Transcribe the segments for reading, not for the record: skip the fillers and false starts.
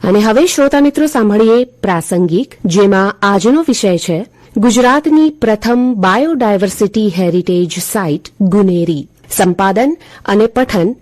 અને હવે શ્રોતા મિત્રો સાંભળીએ પ્રાસંગિક, જેમાં આજનો વિષય છે ગુજરાતની પ્રથમ બાયોડાયવર્સિટી હેરિટેજ સાઇટ ગુનેરી. સંપાદન અને પઠન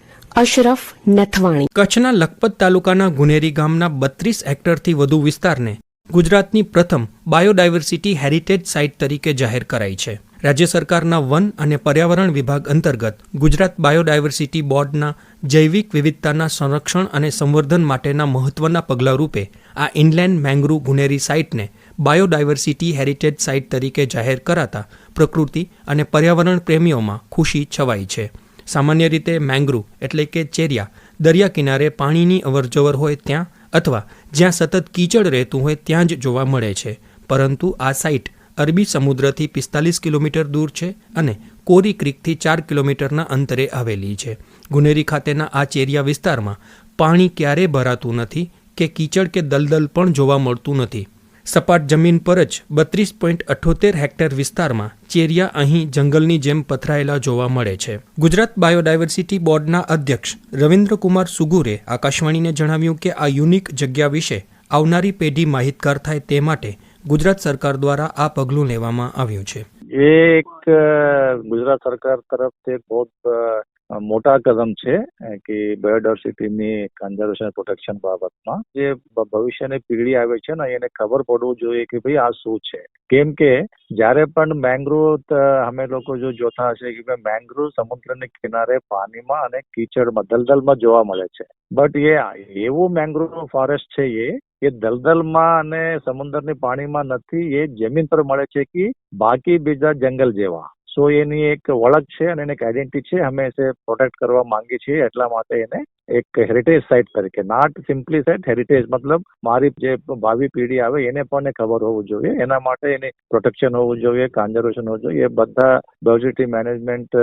અશરફ નથવાણી. કચ્છના લખપત તાલુકાના ગુનેરી ગામના 32 હેક્ટરથી વધુ વિસ્તારને ગુજરાતની પ્રથમ બાયોડાયવર્સિટી હેરિટેજ સાઇટ તરીકે જાહેર કરાઈ છે. રાજ્ય સરકારના વન અને પર્યાવરણ વિભાગ અંતર્ગત ગુજરાત બાયોડાયવર્સિટી બોર્ડના જૈવિક વિવિધતાના સંરક્ષણ અને સંવર્ધન માટેના મહત્વના પગલાં રૂપે આ ઇનલેન્ડ મેંગ્રુવ ગુનેરી સાઇટને બાયોડાયવર્સિટી હેરિટેજ સાઇટ તરીકે જાહેર કરાતા પ્રકૃતિ અને પર્યાવરણ પ્રેમીઓમાં ખુશી છવાઈ છે. સામાન્ય રીતે મેંગ્રુવ એટલે કે ચેરિયા દરિયા કિનારે પાણીની અવરજવર હોય ત્યાં અથવા જ્યાં સતત કીચડ રહેતું હોય ત્યાં જ જોવા મળે છે. પરંતુ આ સાઇટ અરબી સમુદ્રથી 45 કિલોમીટર દૂર છે અને કોરી ક્રીકથી 4 કિલોમીટરના અંતરે આવેલી છે. ગુનેરી ખાતેના આ ચેરિયા વિસ્તારમાં પાણી ક્યારેય ભરાતું નથી કે કીચડ કે દલદલ પણ જોવા મળતું નથી. સપાટ જમીન પર જ 32.78 હેક્ટર વિસ્તારમાં ચેરિયા અહીં જંગલની જેમ પથરાયેલા જોવા મળે છે. ગુજરાત બાયોડાયવર્સિટી બોર્ડના અધ્યક્ષ રવિન્દ્રકુમાર સુગુરે આકાશવાણીને જણાવ્યું કે આ યુનિક જગ્યા વિશે આવનારી પેઢી માહિતગાર થાય તે માટે ગુજરાત સરકાર દ્વારા આ પગલું લેવામાં આવ્યું છે. ये एक गुजरात सरकार तरफથી बहुत મોટા કદમ છે કે બાયોડાયવર્સિટીની કન્ઝર્વેશન પ્રોટેક્શન બાબતમાં જે ભવિષ્યની પેઢી આવે છે ને એને ખબર પડવું જોઈએ કે ભાઈ આ શું છે. કેમ કે જ્યારે પણ મેંગ્રુવ અમે લોકો જો જોતા હશે કે ભાઈ મેંગ્રુવ સમુદ્રની કિનારે પાણીમાં અને કીચડમાં દલદલમાં જોવા મળે છે. બટ એ એવું મેંગ્રુવ ફોરેસ્ટ છે એ દલદલમાં અને સમુદ્રની પાણીમાં નથી, એ જમીન પર મળે છે કે બાકી બીજા જંગલ જેવા. સો એની એક ઓળખ છે અને એક આઈડેન્ટિટી છે. અમે એને પ્રોટેક્ટ કરવા માંગીએ છીએ. એટલા માટે એને એક હેરિટેજ સાઇટ તરીકે, નોટ સિમ્પલી સાઇટ, હેરિટેજ મતલબ મારી જે ભાવિ પેઢી આવે એને પણ ખબર હોવું જોઈએ. એના માટે એની પ્રોટેક્શન હોવું જોઈએ, કન્ઝર્વેશન હોવું જોઈએ. એ બધા બાયોડાયવર્સિટી મેનેજમેન્ટ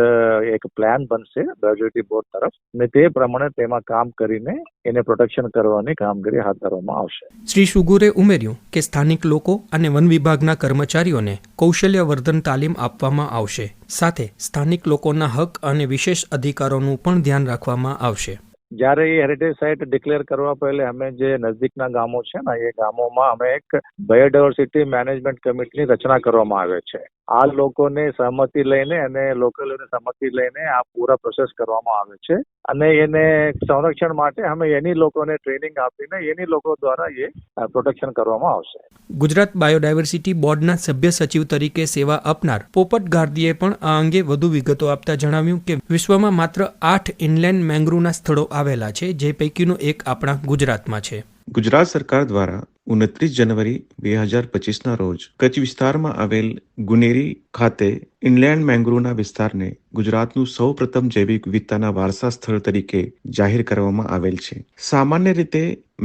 એક પ્લાન બનશે બાયોડાયવર્સિટી બોર્ડ તરફ અને તે પ્રમાણે તેમાં કામ કરીને એને પ્રોટેક્શન કરવાની કામગીરી હાથ ધરવામાં આવશે. શ્રી સુગુરે ઉમેર્યું કે સ્થાનિક લોકો અને વન વિભાગના કર્મચારીઓને કૌશલ્યવર્ધન તાલીમ આપવામાં આવશે. સાથે સ્થાનિક લોકોના હક અને વિશેષ અધિકારોનું પણ ધ્યાન રાખવામાં આવશે. જ્યારે એ હેરિટેજ સાઇટ ડિક્લેર કરવા પહેલે અમે જે નજદીકના ગામો છે ને એ ગામોમાં અમે એક બાયોડાયવર્સિટી મેનેજમેન્ટ કમિટીની રચના કરવામાં આવે છે. આ લોકોને સહમતિ લઈને અને લોકોની સહમતિ લઈને આ પૂરા પ્રોસેસ કરવામાં આવે છે અને એને સંરક્ષણ માટે અમે એની લોકોને ટ્રેનિંગ આપીને એની લોકો દ્વારા એ પ્રોટેક્શન કરવામાં આવશે. ગુજરાત બાયોડાયવર્સિટી બોર્ડના સભ્ય સચિવ તરીકે સેવા આપનાર પોપટ ગાર્દીએ પણ આ અંગે વધુ વિગતો આપતા જણાવ્યું કે વિશ્વમાં માત્ર 8 ઇનલેન્ડ મેંગ્રુવના સ્થળો આવેલા છે, જે પૈકીનું એક આપણા ગુજરાતમાં છે. ગુજરાત સરકાર દ્વારા 29 જાન્યુઆરી 2025ના રોજ કચ્છ વિસ્તારમાં આવેલ ગુનેરી ખાતે ઇનલેન્ડ મેંગ્રુવના વિસ્તારને ગુજરાતનું સૌપ્રથમ જૈવિક વિવિધતાના વારસા સ્થળ તરીકે જાહેર કરવામાં આવેલ છે. સામાન્ય રીતે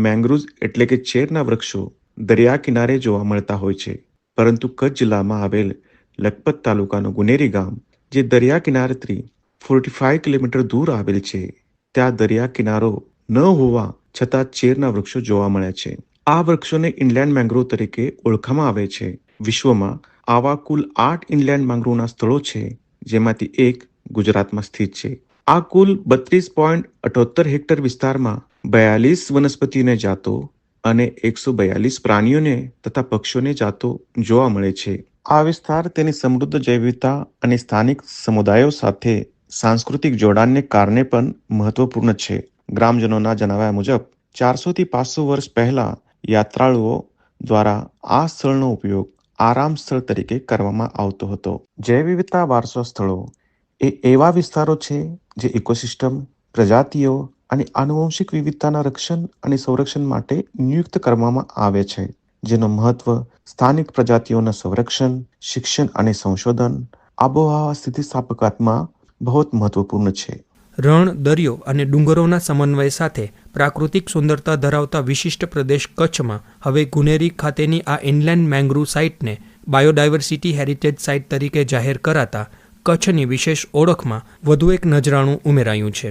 મેંગ્રુવ એટલે કે ચેરના વૃક્ષો દરિયા કિનારે જોવા મળતા હોય છે, પરંતુ કચ્છ જિલ્લામાં આવેલ લખપત તાલુકાનું ગુનેરી ગામ જે દરિયા કિનારેથી 45 કિલોમીટર દૂર આવેલ છે, ત્યાં દરિયા કિનારો ન હોવા છતાં ચેરના વૃક્ષો જોવા મળે છે. આ વૃક્ષોને ઇનલેન્ડ મેંગ્રુવ તરીકે ઓળખવામાં આવે છે. વિશ્વમાં આવા કુલ 8 ઇનલેન્ડ મેંગ્રુવના સ્થળો છે, જેમાંથી એક ગુજરાતમાં સ્થિત છે. આ કુલ 32.78 હેક્ટર વિસ્તારમાં 42 વનસ્પતિને જાતો અને 142 પ્રાણીઓને તથા પક્ષીઓને જાતો જોવા મળે છે. આ વિસ્તાર તેની સમૃદ્ધ જૈવ વિવિધતા અને સ્થાનિક સમુદાયો સાથે સાંસ્કૃતિક જોડાણને કારણે પણ મહત્વપૂર્ણ છે. ગ્રામજનોના જણાવ્યા મુજબ 400 થી 500 વર્ષ પહેલા યાત્રાળુઓ દ્વારા આ સ્થળનો ઉપયોગ આરામ સ્થળ તરીકે કરવામાં આવતો હતો. જૈવ વિવિધતા વારસો સ્થળો એ એવા વિસ્તારો છે જે ઇકોસિસ્ટમ, પ્રજાતિઓ અને આનુવંશિક વિવિધતાના રક્ષણ અને સંરક્ષણ માટે નિયુક્ત કરવામાં આવે છે, જેનો મહત્વ સ્થાનિક પ્રજાતિઓના સંરક્ષણ, શિક્ષણ અને સંશોધન, આબોહવા સ્થિતિસ્થાપકતામાં બહુ મહત્વપૂર્ણ છે. રણ, દરિયો અને ડુંગરોના સમન્વય સાથે પ્રાકૃતિક સુંદરતા ધરાવતા વિશિષ્ટ પ્રદેશ કચ્છમાં હવે ગુનેરી ખાતેની આ ઇનલેન્ડ મેંગ્રુવ સાઇટને બાયોડાયવર્સિટી હેરિટેજ સાઇટ તરીકે જાહેર કરાતા કચ્છની વિશેષ ઓળખમાં વધુ એક નજરાણું ઉમેરાયું છે.